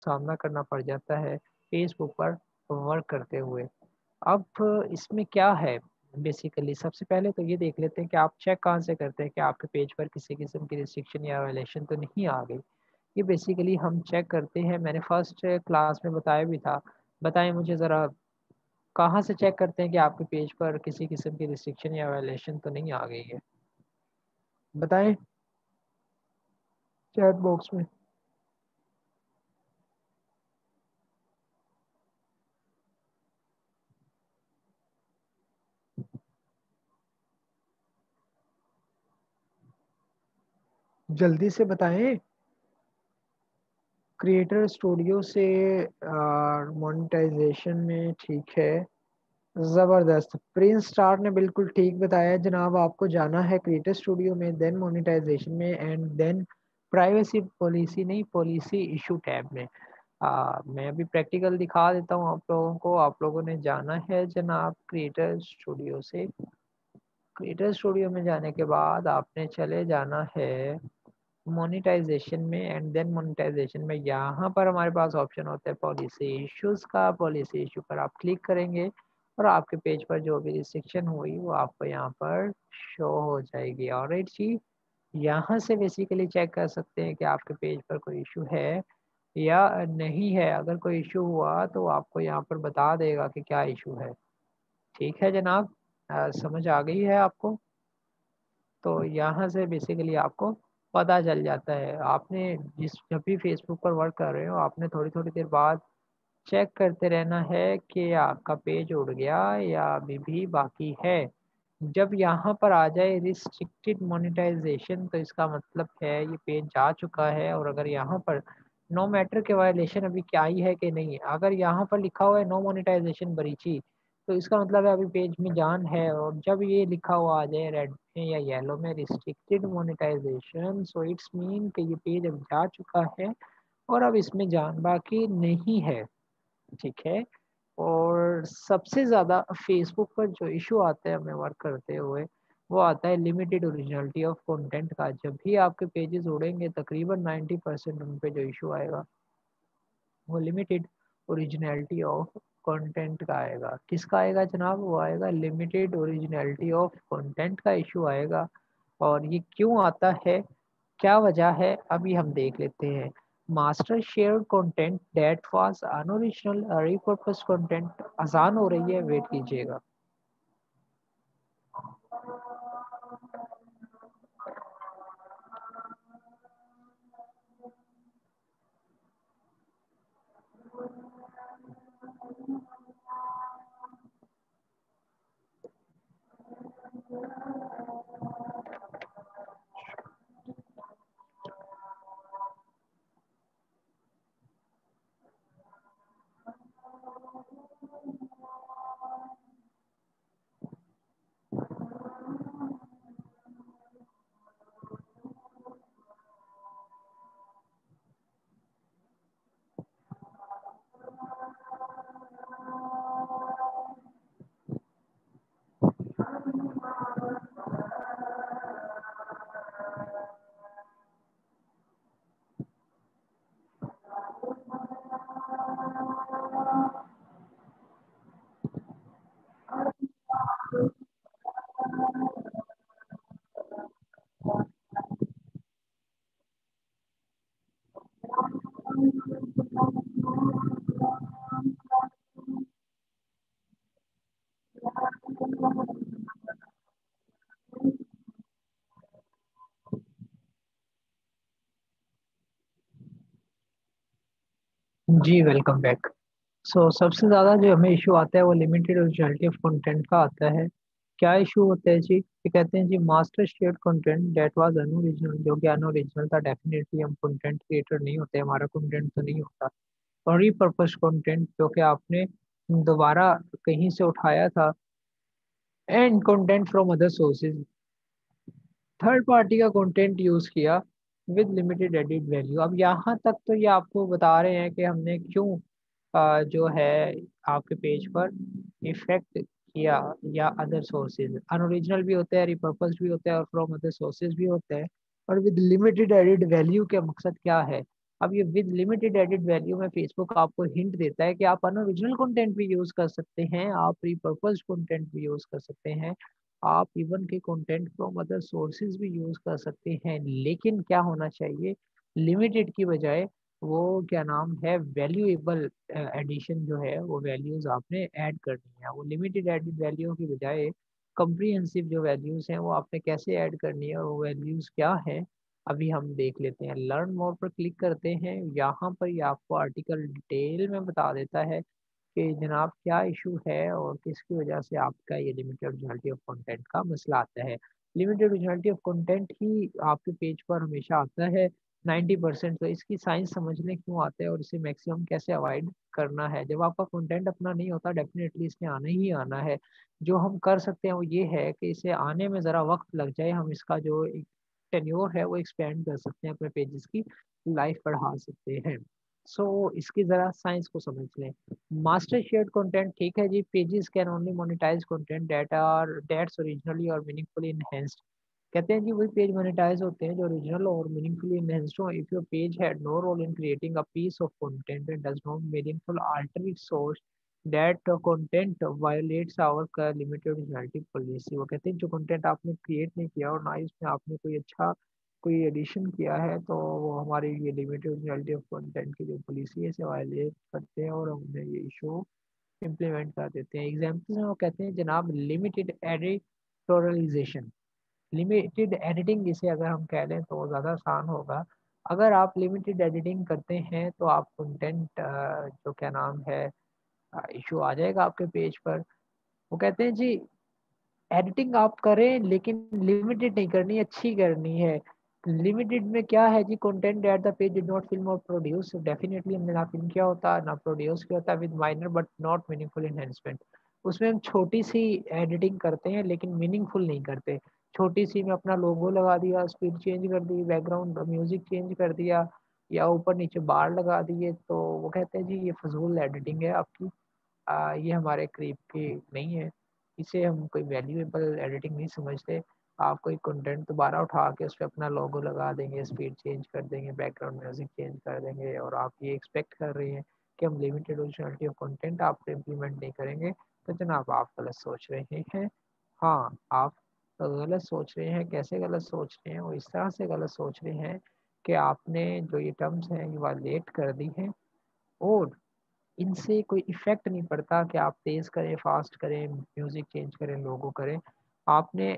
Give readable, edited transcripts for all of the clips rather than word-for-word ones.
सामना करना पड़ जाता है फेसबुक पर वर्क करते हुए। अब इसमें क्या है बेसिकली, सबसे पहले तो ये देख लेते हैं कि आप चेक कहाँ से करते हैं कि आपके पेज पर किसी किस्म की रिस्ट्रिक्शन या वायलेशन तो नहीं आ गई। ये बेसिकली हम चेक करते हैं, मैंने फर्स्ट क्लास में बताया भी था। बताएं मुझे ज़रा, कहाँ से चेक करते हैं कि आपके पेज पर किसी किस्म की रिस्ट्रिक्शन या वायलेशन तो नहीं आ गई है? बताएं चैट बॉक्स में। जल्दी से बताएं। क्रिएटर स्टूडियो से मोनेटाइजेशन में ठीक है। ज़बरदस्त, प्रिंस स्टार ने बिल्कुल ठीक बताया जनाब। आपको जाना है क्रिएटर स्टूडियो में, देन मोनेटाइजेशन में, एंड देन प्राइवेसी पॉलिसी नहीं, पॉलिसी इशू टैब में। मैं अभी प्रैक्टिकल दिखा देता हूँ आप लोगों को। आप लोगों ने जाना है जनाब क्रिएटर स्टूडियो से। क्रिएटर स्टूडियो में जाने के बाद आपने चले जाना है मोनेटाइजेशन में, एंड देन मोनेटाइजेशन में यहाँ पर हमारे पास ऑप्शन होता है पॉलिसी इश्यूज का। पॉलिसी इशू पर आप क्लिक करेंगे और आपके पेज पर जो भी रिस्ट्रिक्शन हुई वो आपको यहाँ पर शो हो जाएगी। ऑलराइट जी, यहाँ से बेसिकली चेक कर सकते हैं कि आपके पेज पर कोई इशू है या नहीं है। अगर कोई इशू हुआ तो आपको यहाँ पर बता देगा कि क्या इशू है। ठीक है जनाब, समझ आ गई है आपको? तो यहाँ से बेसिकली आपको पता चल जाता है। आपने जब भी फेसबुक पर वर्क कर रहे हो, आपने थोड़ी थोड़ी देर बाद चेक करते रहना है कि आपका पेज उड़ गया या अभी भी बाकी है। जब यहाँ पर आ जाए रिस्ट्रिक्टेड मोनेटाइजेशन, तो इसका मतलब है ये पेज जा चुका है। और अगर यहाँ पर नो मैटर के वायलेशन अभी क्या आई है कि नहीं, अगर यहाँ पर लिखा हुआ है नो मोनेटाइजेशन बरीची, तो इसका मतलब है अभी पेज में जान है। और जब ये लिखा हुआ आ जाए रेड में या येलो में restricted monetization, so it's mean कि ये पेज अब जा चुका है और अब इसमें जान बाकी नहीं है। ठीक है। और सबसे ज़्यादा फेसबुक पर जो इशू आता है हमें वर्क करते हुए, वो आता है लिमिटेड ओरिजिनलिटी ऑफ कंटेंट का। जब भी आपके पेजेस उड़ेंगे तकरीबन 90% उन पे जो इशू आएगा वो लिमिटेड ओरिजिनलिटी ऑफ कंटेंट का आएगा। किसका आएगा जनाब? वो आएगा लिमिटेड ओरिजिनलिटी ऑफ कंटेंट का इशू आएगा। और ये क्यों आता है, क्या वजह है, अभी हम देख लेते हैं। Master share content that was unoriginal repurpose content. आसान हो रही है, वेट कीजिएगा। जी वेलकम बैक। सो सबसे ज़्यादा जो हमें इशू आता है वो लिमिटेड ओरिजिनलिटी ऑफ कंटेंट का आता है। क्या इशू होता है जी? ये कहते हैं जी master shared content that was unoriginal, जो कि अनओरिजिनल था। डेफिनेटली हम कंटेंट क्रिएटर नहीं होते, हमारा कंटेंट तो नहीं होता। और रीपर्पस कंटेंट, जो कि आपने दोबारा कहीं से उठाया था। And content from other sources, third party का कंटेंट यूज़ किया विद लिमिटेड एडिट वैल्यू। अब यहाँ तक तो ये आपको बता रहे हैं कि हमने क्यों जो है आपके पेज पर इफेक्ट किया। या अदर सोर्सेज अनओरिजिनल भी होते हैं, रिपर्पस भी होते हैं और फ्रॉम अदर सोर्सेज भी होते हैं। और विद लिमिटेड एडिट वैल्यू के मकसद क्या है? अब ये विद लिमिटेड एडिड वैल्यू में फेसबुक आपको हिंट देता है कि आप अनओरिजिनल कंटेंट भी यूज कर सकते हैं, आप रिपर्पज कंटेंट भी यूज कर सकते हैं, आप इवन के कंटेंट फ्रॉम अदर सोर्सेज भी यूज कर सकते हैं, लेकिन क्या होना चाहिए, लिमिटेड की बजाय वो क्या नाम है वैल्यूएबल एडिशन जो है वो वैल्यूज आपने ऐड करनी है। वो लिमिटेड एडिड वैल्यू की बजाय कम्प्रीहेंसिव जो वैल्यूज हैं वो आपने कैसे ऐड करनी है और वो वैल्यूज क्या है, अभी हम देख लेते हैं। लर्न मोर पर क्लिक करते हैं, यहाँ पर ये आपको आर्टिकल डिटेल में बता देता है कि जनाब क्या इशू है और किसकी वजह से आपका ये लिमिटेड ओरिजिनलिटी ऑफ कंटेंट का मसला आता है। लिमिटेड ओरिजिनलिटी ऑफ कंटेंट ही आपके पेज पर हमेशा आता है 90%। तो इसकी साइंस समझने क्यों आता है और इसे मैक्सिमम कैसे अवॉइड करना है। जब आपका कंटेंट अपना नहीं होता डेफिनेटली इसने आना ही आना है। जो हम कर सकते हैं वो ये है कि इसे आने में ज़रा वक्त लग जाए, हम इसका जो टेन्योर है वो एक्सपेंड कर सकते हैं, अपने पेजेस की लाइफ बढ़ा सकते हैं। सो इसकी ज़रा साइंस को समझ लें। मास्टर शेयर्ड कंटेंट, ठीक है जी, pages can only monetize content that's originally or meaningfully enhanced. कहते हैं जी वही पेज मोनेटाइज होते हैं जो ओरिजिनल और मीनिंगफुली इनहेंस्ड हो। If your page had no role in creating a piece of content and does not meaningful alter its source, that content violates our limited originality policy। वो कहते हैं जो content आपने क्रिएट नहीं किया और ना ही उसमें आपने कोई अच्छा कोई एडिशन किया है तो वो हमारी ये लिमिटेड ओरिजिनलिटी ऑफ कंटेंट की जो पॉलिसी है इसे वायलेट करते हैं और हमने ये इशू इम्प्लीमेंट कर देते हैं। एग्जाम्पल्स में वो कहते हैं जनाब लिमिटेड एडिटोरलाइजेशन, लिमिटेड एडिटिंग जिसे अगर हम कह लें तो ज़्यादा आसान होगा। अगर आप लिमिटेड एडिटिंग करते हैं तो आप कंटेंट जो क्या नाम है इशू आ जाएगा आपके पेज पर। वो कहते हैं जी एडिटिंग आप करें लेकिन लिमिटेड नहीं करनी, अच्छी करनी है। लिमिटेड में क्या है जी, content at the page did not film or produce, definitely हमने ना फिल्म किया होता ना प्रोड्यूस किया होता, with minor but not meaningful enhancement. उसमें हम छोटी सी एडिटिंग करते हैं लेकिन मीनिंगफुल नहीं करते। छोटी सी में अपना लोगो लगा दिया, स्पीड चेंज कर दी, बैकग्राउंड म्यूजिक चेंज कर दिया या ऊपर नीचे बार लगा दिए, तो वो कहते हैं जी ये फजूल एडिटिंग है आपकी, ये हमारे करीब की नहीं है, इसे हम कोई वैल्यूएबल एडिटिंग नहीं समझते। आप कोई कंटेंट दोबारा उठा के उस पर अपना लोगो लगा देंगे, स्पीड चेंज कर देंगे, बैकग्राउंड म्यूजिक चेंज कर देंगे और आप ये एक्सपेक्ट कर रहे हैं कि हम लिमिटेड ओरिजिनलिटी ऑफ कंटेंट आप इम्प्लीमेंट नहीं करेंगे, तो जनाब आप गलत सोच रहे हैं। हाँ, आप गलत सोच रहे हैं। कैसे गलत सोच रहे हैं? वो इस तरह से गलत सोच रहे हैं कि आपने जो ये टर्म्स हैं ये वायलेट कर दी हैं और इनसे कोई इफ़ेक्ट नहीं पड़ता कि आप तेज़ करें, फास्ट करें, म्यूज़िक चेंज करें, लोगो करें। आपने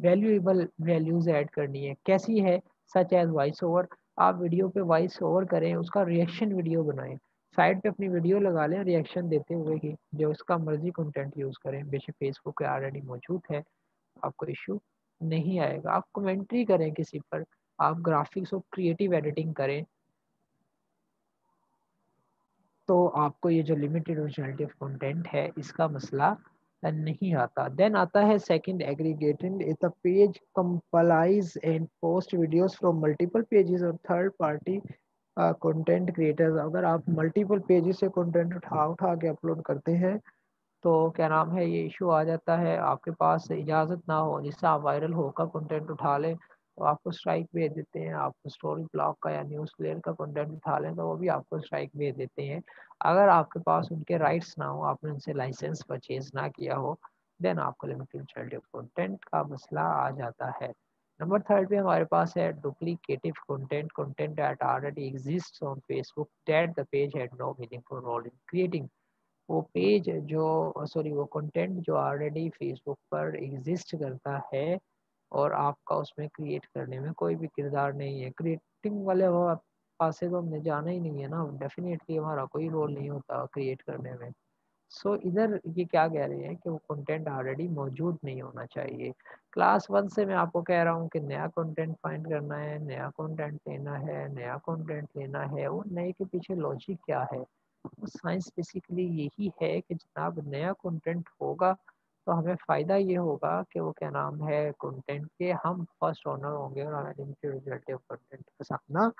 वैल्यूएबल वैल्यूज़ ऐड करनी है। कैसी है? Such as voice over. आप वीडियो पे वॉइस ओवर करें, उसका रिएक्शन वीडियो बनाएँ। साइड पे अपनी वीडियो लगा लें रिएक्शन देते हुए ही, जो उसका मर्ज़ी कंटेंट यूज़ करें। बेशक फेसबुक पे ऑलरेडी मौजूद है, आपको इश्यू नहीं आएगा। आप कमेंट्री करें किसी पर, आप ग्राफ़िक्स और क्रिएटिव एडिटिंग करें, तो आपको ये जो लिमिटेड ओरिजिनलिटी ऑफ कंटेंट है इसका मसला नहीं आता। देन आता है second aggregated, if the page compiles and post videos from multiple pages और थर्ड पार्टी कंटेंट क्रिएटर्स। अगर आप मल्टीपल पेजेस से कंटेंट उठा उठा के अपलोड करते हैं तो क्या नाम है ये इशू आ जाता है, आपके पास इजाज़त ना हो जिससे आप वायरल होकर कंटेंट उठा लें तो आपको स्ट्राइक भेज देते हैं। आप स्टोरी ब्लॉग का या न्यूज़ प्लेयर का कंटेंट उठा लें तो वो भी आपको स्ट्राइक भेज देते हैं। अगर आपके पास उनके राइट्स ना हो, आपने उनसे लाइसेंस परचेज ना किया हो, देन आपको लिमिटेड चाइल्ड ऑफ कंटेंट का मसला आ जाता है। नंबर थर्ड पे हमारे पास है duplicative content, content that already exists on Facebook that the page had no meaningful role in creating. वो पेज जो सॉरी वो कंटेंट जो ऑलरेडी फेसबुक पर एग्जिस्ट करता है और आपका उसमें क्रिएट करने में कोई भी किरदार नहीं है, क्रिएटिंग वाले वो पासे तो हमने जाना ही नहीं है ना, डेफिनेटली हमारा कोई रोल नहीं होता क्रिएट करने में। सो इधर ये क्या कह रहे हैं कि वो कंटेंट ऑलरेडी मौजूद नहीं होना चाहिए। क्लास 1 से मैं आपको कह रहा हूँ कि नया कंटेंट फाइंड करना है, नया कंटेंट लेना है, नया कंटेंट लेना है, वो नए के पीछे लॉजिक क्या है। तो साइंस बेसिकली यही है कि जनाब नया कंटेंट होगा तो हमें फ़ायदा ये होगा कि वो क्या नाम है कंटेंट के हम फर्स्ट ओनर होंगे और हमें लिमिटेड रिजल्टिव कंटेंट का सामना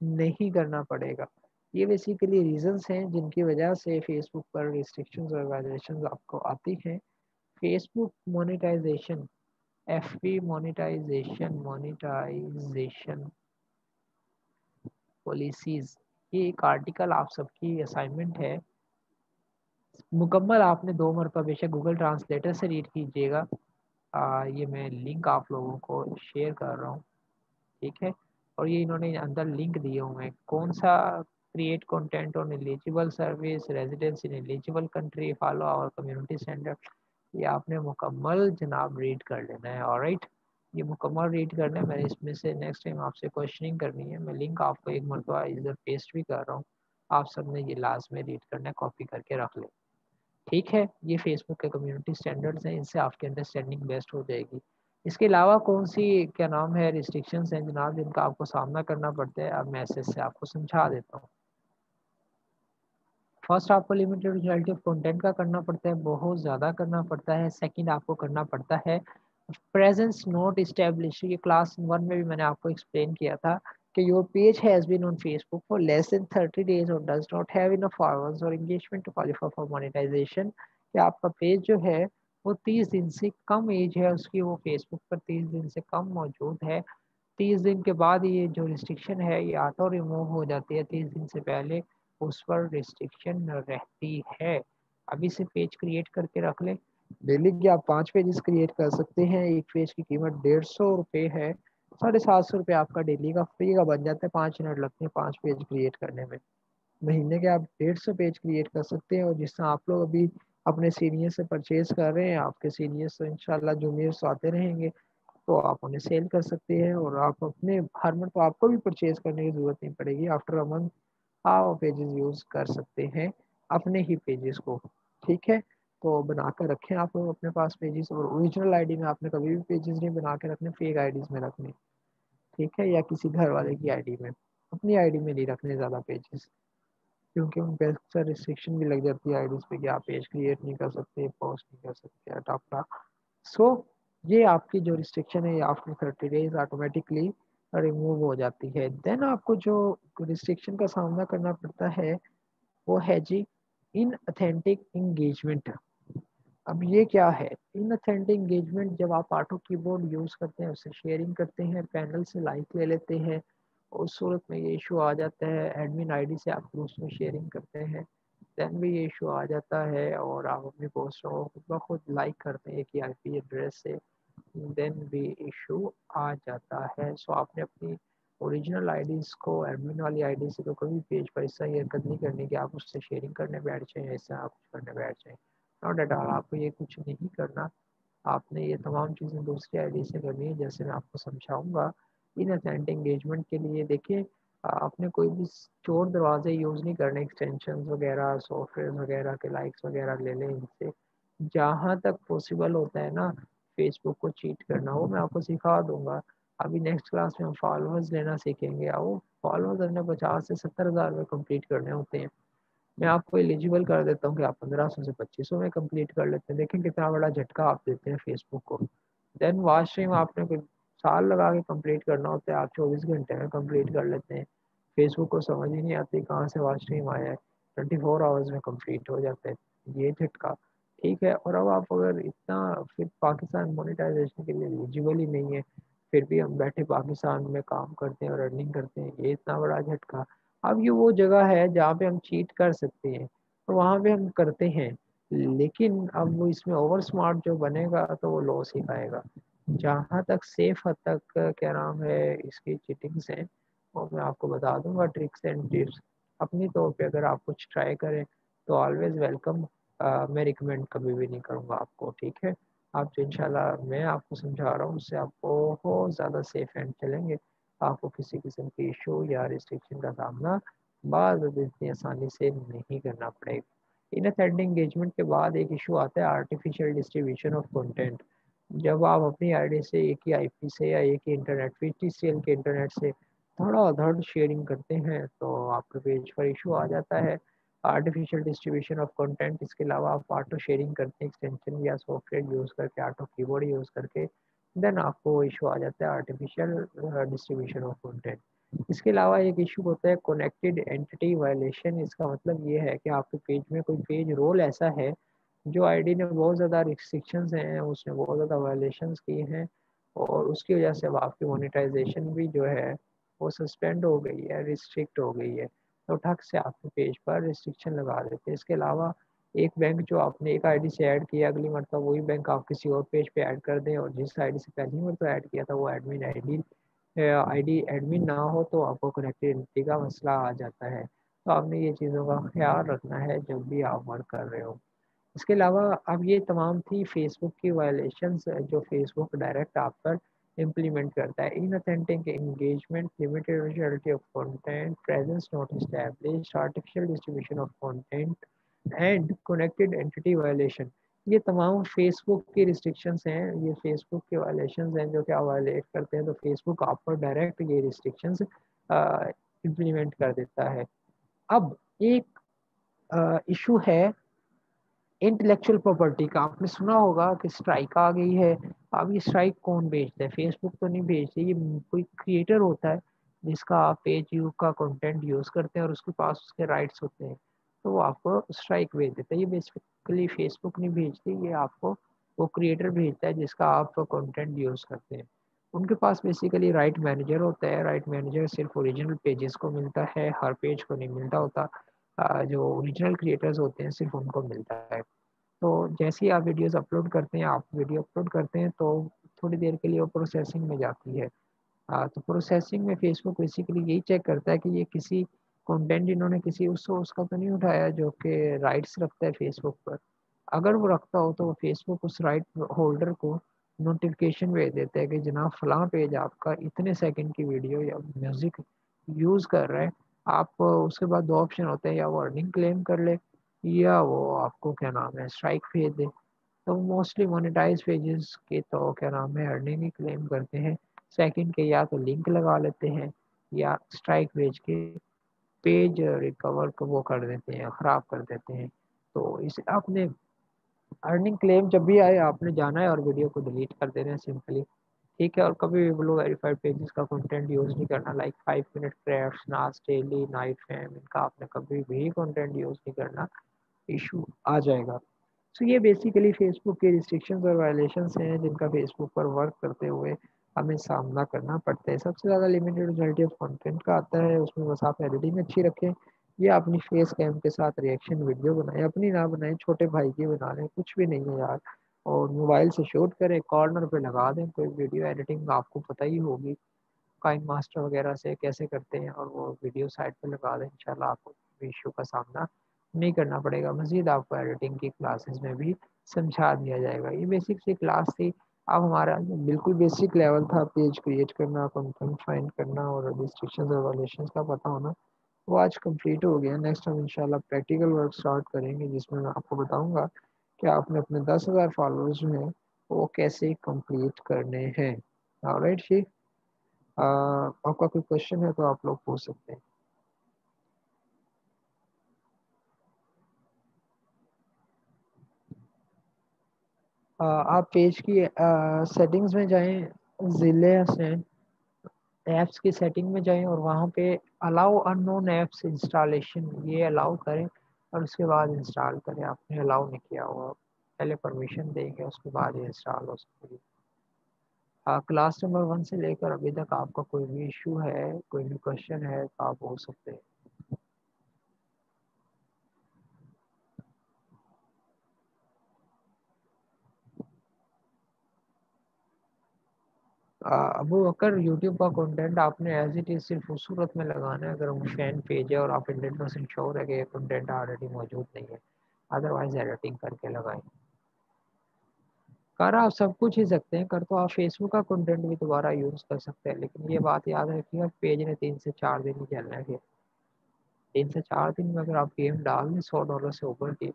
नहीं करना पड़ेगा। ये बेसिकली रीजंस हैं जिनकी वजह से फेसबुक पर रिस्ट्रिक्शंस और वायलेशंस आपको आती हैं। Facebook monetization, FB monetization policies ये एक आर्टिकल आप सबकी असाइनमेंट है, मुकम्मल आपने 2 मरतबा बेशक गूगल ट्रांसलेटर से रीड कीजिएगा। ये मैं लिंक आप लोगों को शेयर कर रहा हूँ, ठीक है। और ये इन्होंने अंदर लिंक दिए हुए हैं, कौन सा create content on eligible service, residence in eligible country, follow our community standard. ये आपने मुकम्मल जनाब रीड कर लेना है। ऑलराइट, ये मुकम्मल रीड करना है। मैंने इसमें से नेक्स्ट टाइम आपसे क्वेश्चनिंग करनी है, मैं लिंक आपको एक मरतबा इधर पेस्ट भी कर रहा हूँ, आप सब ने ये लास्ट में रीड करना है, कॉपी करके रख लें, ठीक है। ये फेसबुक के कम्युनिटी स्टैंडर्ड्स हैं, इनसे आपकी अंडरस्टैंडिंग बेस्ट हो जाएगी। इसके अलावा कौन सी क्या नाम है रिस्ट्रिक्शंस हैं जनाब जिनका आपको सामना करना पड़ता है, अब मैसेज से आपको समझा देता हूँ। फर्स्ट आपको लिमिटेड ओरिजिनलिटी ऑफ कंटेंट का करना पड़ता है, बहुत ज़्यादा करना पड़ता है। सेकंड आपको करना पड़ता है प्रेजेंस नोट इस्टेब्लिश, ये क्लास 1 में भी मैंने आपको एक्सप्लेन किया था कि your page has been on Facebook for less than 30 days or does not have enough followers or engagement to qualify for monetization, कि आपका पेज जो है वो 30 दिन से कम एज है उसकी, वो फेसबुक पर 30 दिन से कम मौजूद है। 30 दिन के बाद ये जो रिस्ट्रिक्शन है ये ऑटो रिमूव हो जाती है, 30 दिन से पहले उस पर रिस्ट्रिक्शन रहती है। अभी से पेज क्रिएट करके रख लें। डेली के आप 5 पेजेस क्रिएट कर सकते हैं, एक पेज की कीमत 150 रुपये है, 750 रुपये आपका डेली का फ्री का बन जाता है, 5 मिनट लगते हैं 5 पेज क्रिएट करने में। महीने के आप 150 पेज क्रिएट कर सकते हैं, और जिस तरह आप लोग अभी अपने सीनियर से परचेज कर रहे हैं, आपके सीनियर्स तो इंशाल्लाह जूनियर्स आते रहेंगे, तो आप उन्हें सेल कर सकते हैं, और आप अपने हर मंथ तो आपको भी परचेज करने की ज़रूरत नहीं पड़ेगी। आफ्टर अ मंथ आप पेजेस यूज़ कर सकते हैं अपने ही पेजेस को, ठीक है। तो बनाकर रखें आप लोग अपने पास पेजेस, और ओरिजिनल आईडी में आपने कभी भी पेजेस नहीं बना के रखने, फेक आईडीज में रखने, ठीक है, या किसी घर वाले की आईडी में, अपनी आईडी में नहीं रखने ज़्यादा पेजेस, क्योंकि उन पे अक्सर रिस्ट्रिक्शन भी लग जाती है आईडीज पे कि आप पेज क्रिएट नहीं कर सकते, पोस्ट नहीं कर सकते, अटापटा। सो ये आपकी जो रिस्ट्रिक्शन है ये आफ्टर 30 डेज ऑटोमेटिकली रिमूव हो जाती है। देन आपको जो रिस्ट्रिक्शन का सामना करना पड़ता है वो है जी इन अथेंटिक इंगेजमेंट। अब ये क्या है इन अथेंटिक इंगेजमेंट? जब आप ऑटो कीबोर्ड यूज़ करते हैं, उससे शेयरिंग करते हैं, पैनल से लाइक ले लेते हैं, उस सूरत में ये इशू आ जाता है, एडमिन आईडी से आप ग्रुप्स में शेयरिंग करते हैं, देन भी ये इशू आ जाता है, और आप अपनी पोस्ट को खुद ब खुद लाइक करते हैं एक ही आईपी एड्रेस से, देन भी इशू आ जाता है। सो आपने अपनी ओरिजिनल आईडीज़ को एडमिन वाली आईडी से तो कभी पेज पर ऐसा ही हरकत नहीं करनी कि आप उससे शेयरिंग करने बैठ जाएँ, ऐसा आप कुछ करने बैठ जाएँ, नॉट एट ऑल। आपको ये कुछ नहीं करना, आपने ये तमाम चीज़ें दूसरी आईडी से करनी है, जैसे मैं आपको समझाऊंगा। इन अथेंटिक एंगेजमेंट के लिए देखिए, आपने कोई भी चोर दरवाजे यूज़ नहीं करने, एक्सटेंशन वगैरह सॉफ्टवेयर वगैरह के लाइक्स वगैरह ले लें इनसे। जहाँ तक पॉसिबल होता है ना फेसबुक को चीट करना, वो मैं आपको सिखा दूंगा। अभी नेक्स्ट क्लास में हम फॉलोअर्स लेना सीखेंगे, और वो फॉलोअर्स हमने 50 से 70 हज़ार में कंप्लीट करने होते हैं। मैं आपको एलिजिबल कर देता हूँ कि आप 1500 से 2500 में कंप्लीट कर लेते हैं। देखें कितना बड़ा झटका आप देते हैं फेसबुक को। देन वॉच स्ट्रीम आपने कोई साल लगा के कंप्लीट करना होता है, आप 24 घंटे में कंप्लीट कर लेते हैं। फेसबुक को समझ ही नहीं आती कहाँ से वॉच स्ट्रीम आया है, 24 आवर्स में कंप्लीट हो जाता है, ये झटका, ठीक है। और अब आप अगर इतना फिर पाकिस्तान मोनेटाइजेशन के लिए एलिजिबल ही नहीं है, फिर भी हम बैठे पाकिस्तान में काम करते हैं और अर्निंग करते हैं, ये इतना बड़ा झटका। अब ये वो जगह है जहाँ पे हम चीट कर सकते हैं, तो वहाँ पे हम करते हैं, लेकिन अब वो इसमें ओवर स्मार्ट जो बनेगा तो वो लॉस ही खाएगा। जहाँ तक सेफ हद तक क्या नाम है इसकी चीटिंग्स हैं, वो मैं आपको बता दूंगा, ट्रिक्स एंड टिप्स। अपनी तौर पे अगर आप कुछ ट्राई करें तो ऑलवेज वेलकम, मैं रिकमेंड कभी भी नहीं करूँगा आपको, ठीक है। आप जो इंशाल्लाह मैं आपको समझा रहा हूँ उससे आप बहुत ज़्यादा सेफ एंड चलेंगे, आपको किसी किस्म की इशू या रिस्ट्रिक्शन का सामना बाद इतनी आसानी से नहीं करना पड़ेगा। इन अथेंटिक एंगेजमेंट के बाद एक इशू आता है आर्टिफिशियल डिस्ट्रीब्यूशन ऑफ कंटेंट। जब आप अपनी आईडी से एक ही आईपी से या एक ही इंटरनेट VTCL के इंटरनेट से धड़ाधड़ शेयरिंग करते हैं तो आपके पेज पर इशू आ जाता है आर्टिफिशियल डिस्ट्रीब्यूशन ऑफ कंटेंट। इसके अलावा आप ऑटो शेयरिंग करते हैं एक्सटेंशन या सॉफ्टवेयर यूज़ करके, ऑटो कीबोर्ड यूज़ करके, देन आपको इशू आ जाता है आर्टिफिशियल डिस्ट्रीब्यूशन ऑफ कंटेंट। इसके अलावा एक इशू होता है कनेक्टेड एंटिटी वायलेशन। इसका मतलब ये है कि आपके पेज में कोई पेज रोल ऐसा है जो आईडी ने बहुत ज़्यादा रिस्ट्रिक्शंस हैं, उसने बहुत ज़्यादा वायलेशंस किए हैं, और उसकी वजह से अब आपकी मोनेटाइजेशन भी जो है वो सस्पेंड हो गई है, रिस्ट्रिक्ट हो गई है। तो ठग से आपके पेज पर रिस्ट्रिक्शन लगा देते हैं। इसके अलावा एक बैंक जो आपने एक आईडी से ऐड किया, अगली मरतबा वही बैंक आप किसी और पेज पे ऐड कर दें, और जिस आईडी से पहली मरतबा ऐड किया था वो एडमिन आईडी एडमिन ना हो, तो आपको कनेक्टिविटी का मसला आ जाता है। तो आपने ये चीज़ों का ख्याल रखना है जब भी आप वर्क कर रहे हो। इसके अलावा अब ये तमाम थी फेसबुक की वायलेशंस जो फेसबुक डायरेक्ट आप पर इम्प्लीमेंट करता है। Inauthentic engagement, limited visuality of content, presence not established, artificial distribution of content and connected entity violation. ये तमाम फेसबुक की रिस्ट्रिक्शंस हैं, ये फेसबुक के वायलेशंस हैं जो कि आप वायलेट करते हैं तो फेसबुक आप पर डायरेक्ट ये रिस्ट्रिक्शंस इम्प्लीमेंट कर देता है। अब एक इशू है इंटेलेक्चुअल प्रॉपर्टी का। आपने सुना होगा कि स्ट्राइक आ गई है। अब ये स्ट्राइक कौन भेजता है? फेसबुक तो नहीं भेजती, ये कोई क्रिएटर होता है जिसका आप पेज यू का कंटेंट यूज़ करते हैं और उसके पास उसके राइट्स होते हैं, तो वो आपको स्ट्राइक भेज देता है। ये बेसिकली फेसबुक नहीं भेजती, ये आपको वो क्रिएटर भेजता है जिसका आप कंटेंट यूज़ करते हैं। उनके पास बेसिकली राइट मैनेजर होता है। राइट मैनेजर सिर्फ ओरिजिनल पेजेस को मिलता है, हर पेज को नहीं मिलता होता। जो ओरिजिनल क्रिएटर्स होते हैं सिर्फ उनको मिलता है। तो जैसे ही आप वीडियोस अपलोड करते हैं, आप वीडियो अपलोड करते हैं तो थोड़ी देर के लिए वो प्रोसेसिंग में जाती है। तो प्रोसेसिंग में फेसबुक बेसिकली यही चेक करता है कि ये किसी कंटेंट इन्होंने किसी उस सोर्स का तो नहीं उठाया जो कि राइट्स रखता है फेसबुक पर। अगर वो रखता हो तो फेसबुक उस राइट होल्डर को नोटिफिकेशन भेज देता है कि जनाब फलां पेज आपका इतने सेकंड की वीडियो या म्यूज़िक यूज़ कर रहा है। आप उसके बाद दो ऑप्शन होते हैं, या वो अर्निंग क्लेम कर ले या वो आपको क्या नाम है स्ट्राइक भेज दे। तो मोस्टली मोनेटाइज पेजेस के तो क्या नाम है अर्निंग ही क्लेम करते हैं। सेकंड के या तो लिंक लगा लेते हैं या स्ट्राइक भेज के पेज रिकवर को वो कर देते हैं, ख़राब कर देते हैं। तो इसे आपने अर्निंग क्लेम जब भी आए आपने जाना है और वीडियो को डिलीट कर देना है सिंपली। ठीक है, और कभी भी ब्लू वेरीफाइड पेजेस का कंटेंट यूज़ नहीं करना, like 5 minute crafts, Nas Daily, night fam, इनका आपने कभी भी कंटेंट यूज़ नहीं करना, इशू आ जाएगा। सो ये बेसिकली फेसबुक के रिस्ट्रिक्शंस और वायलेशंस हैं जिनका फेसबुक पर वर्क करते हुए हमें सामना करना पड़ता है। सबसे ज़्यादा लिमिटेड रिजल्ट ऑफ कंटेंट का आता है, उसमें बस आप एडिटिंग अच्छी रखें या अपनी फेस कैम के साथ रिएक्शन वीडियो बनाएं, अपनी ना बनाएं, छोटे भाई की बना लें, कुछ भी नहीं है यार। और मोबाइल से शूट करें, कॉर्नर पे लगा दें। कोई वीडियो एडिटिंग आपको पता ही होगी काइन मास्टर वगैरह से कैसे करते हैं, और वो वीडियो साइट पे लगा दें, इंशाल्लाह आपको इशू का सामना नहीं करना पड़ेगा। मज़ीद आपको एडिटिंग की क्लासेस में भी समझा दिया जाएगा। ये बेसिक सी क्लास थी। अब हमारा बिल्कुल बेसिक लेवल था पेज क्रिएट करना, कंटेंट फाइंड करना और रिस्ट्रिक्शंस और वायलेशंस का पता होना, वो आज कंप्लीट हो गया। नेक्स्ट हम इंशाल्लाह प्रैक्टिकल वर्क स्टार्ट करेंगे जिसमें मैं आपको बताऊंगा कि आपने अपने 10,000 फॉलोअर्स जो हैं वो कैसे कंप्लीट करने हैं। ऑलराइट जी, आपका कोई क्वेश्चन है तो आप लोग पूछ सकते हैं। आप पेज की सेटिंग्स में जाएं, जिले से ऐप्स की सेटिंग में जाएं और वहाँ पे अलाउ अननोन ऐप्स इंस्टॉलेशन ये अलाउ करें और उसके बाद इंस्टॉल करें। आपने अलाउ नहीं किया हुआ, पहले परमिशन देंगे उसके बाद ये इंस्टॉल हो सकती है। क्लास नंबर 1 से लेकर अभी तक आपका कोई भी इशू है, कोई भी क्वेश्चन है तो आप पूछ सकते हैं। अबू बकर, यूट्यूब का कंटेंट आपने एज इट इज़ सिर्फ उस सूरत में लगाना है अगर वो फैन पेज है और आप 100% श्योर है कि ये कंटेंट ऑलरेडी मौजूद नहीं है, अदरवाइज एडिटिंग करके लगाएं। कर आप सब कुछ ही सकते हैं, कर तो आप फेसबुक का कंटेंट भी दोबारा यूज़ कर सकते हैं, लेकिन ये बात याद रखिएगा पेज ने 3 से 4 दिन ही चलना है। फिर 3 से 4 दिन में अगर आप गेम डाल दें $100 से ऊपर की,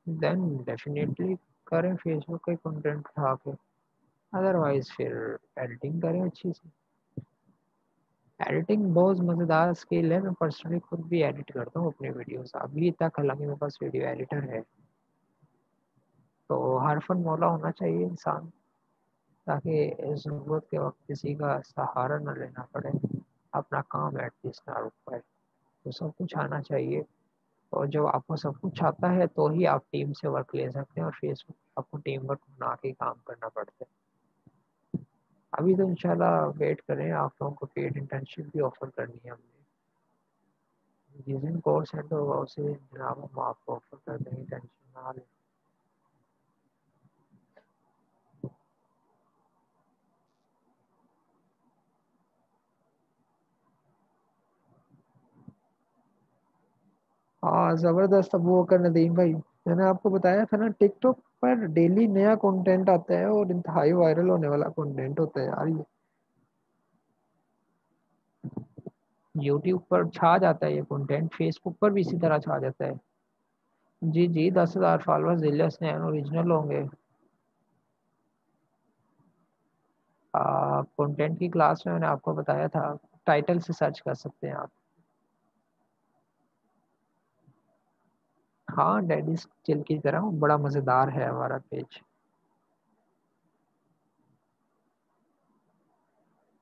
देन डेफिनेटली करें फेसबुक के कंटेंट उठा के, अदरवाइज फिर एडिटिंग करें अच्छी से। एडिटिंग बहुत मज़ेदार स्किल है, मैं पर्सनली खुद भी एडिट करता हूँ अपने वीडियोस अभी तक, हालांकि मेरे पास वीडियो एडिटर है। तो हर फन मौला होना चाहिए इंसान, ताकि ज़रूरत के वक्त किसी का सहारा न लेना पड़े, अपना काम एटलीस्ट ना रुक पाए। तो सब कुछ आना चाहिए, और जब आपको सब कुछ आता है तो ही आप टीम से वर्क ले सकते हैं, और फेसबुक आपको टीम वर्क बना के काम करना पड़ता है। अभी तो इंशाल्लाह वेट करें, आप लोगों को पेड इंटर्नशिप भी ऑफर करनी है हमने। जिस दिन कोर्स सेंड होगा उसी दिन जनाब हम आपको ऑफर कर देंगे, टेंशन ना लें। हाँ ज़बरदस्त। अब वो कर नदीम भाई, मैंने आपको बताया था ना, टिकटॉक पर डेली नया कंटेंट आता है और इंतहाई वायरल होने वाला कंटेंट होता है यार ये। यूट्यूब पर छा जाता है ये कंटेंट, फेसबुक पर भी इसी तरह छा जाता है। जी जी, 10,000 फॉलोअर्स जिलियस ने ओरिजिनल होंगे। कंटेंट की क्लास में मैंने आपको बताया था, टाइटल से सर्च कर सकते हैं आप। हाँ डैडी चिल की तरह बड़ा मज़ेदार है हमारा पेज।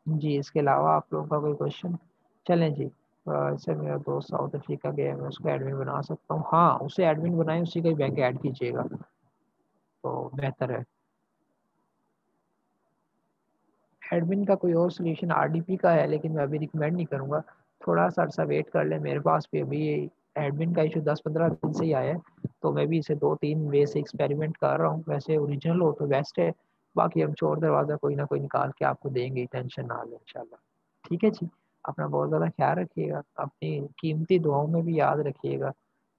जी, इसके अलावा आप लोगों का कोई क्वेश्चन? चलें जी। इससे मेरा दोस्त साउथ अफ्रीका गया है, मैं उसको एडमिन बना सकता हूँ। हाँ उसे एडमिन बनाए, उसी का ही बैंक ऐड कीजिएगा तो बेहतर है। एडमिन का कोई और सोल्यूशन आरडीपी का है, लेकिन मैं अभी रिकमेंड नहीं करूँगा। थोड़ा सा अर्सा वेट कर ले, मेरे पास भी अभी एडमिन का इशू 10-15 दिन से ही आया है, तो मैं भी इसे 2-3 वे से एक्सपेरिमेंट कर रहा हूँ। वैसे ओरिजिनल हो तो बेस्ट है, बाकी हम चोर दरवाज़ा कोई ना कोई निकाल के आपको देंगे, टेंशन ना लें इंशाल्लाह। ठीक है जी। अपना बहुत ज़्यादा ख्याल रखिएगा, अपनी कीमती दुआओं में भी याद रखिएगा।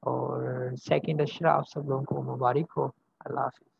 और सेकंड अशरा आप सब लोगों को मुबारक हो। अल्लाह हाफिज़।